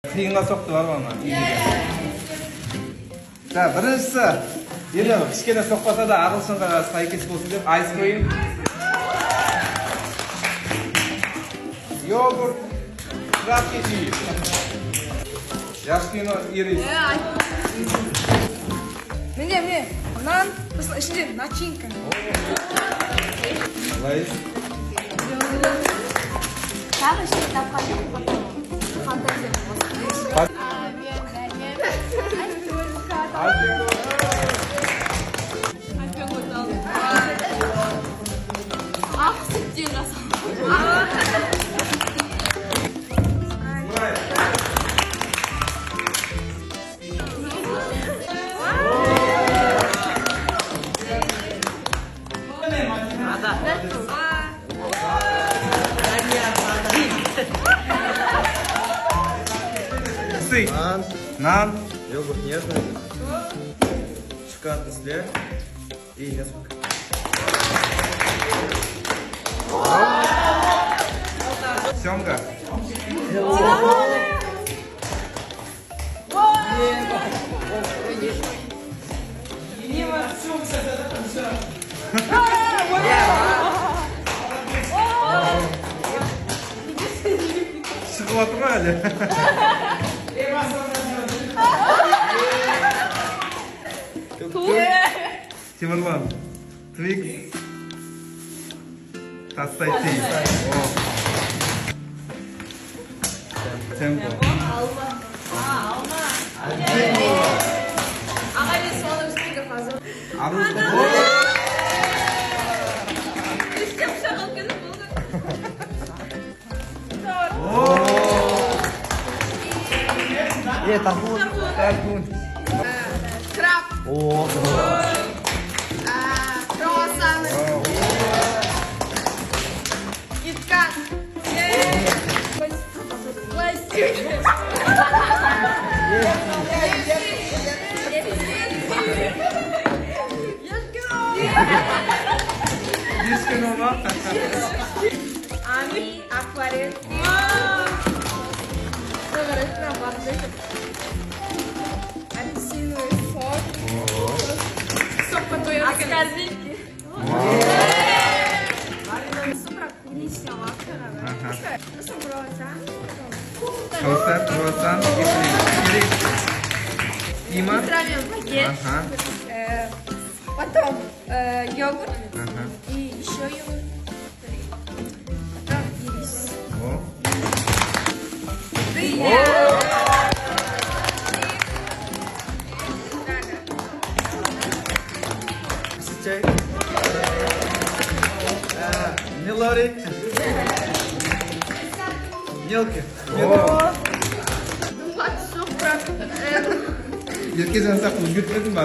Қиынға соқты бар ма? Біріншісі, енді кішкене соқпаса да ағылшынға сәйкес болсын деп айс крим, йогурт, сладкий жиі. Яшкино ирис. Міне, нан, ішінде начинка. Лайс. Тағы ішінде тапқан фантазия болсын. Ақ сүттен Нан, йогурт нежный, шоколадный след и несколько. семга. Шығып отыр ма әлі? Тимурлан, Твикс, тастай тей. Темпо. Аға мен соны үстіге қазір. Үстеп шағыл келіп болды. Тархун. Краб. Круассаны. Киткат. Пластик. Дискіно ма? Ами, акварель. Апельсиновый сок. Сок потом от корзинки. Собрать курицу, Каустар, круассан, ирис. Има? багет. Потом йогурт. И еще йогурт. Потом ирис. Чай. Мелори. Мелкий. Ерке жансақ өзгертпедің ба?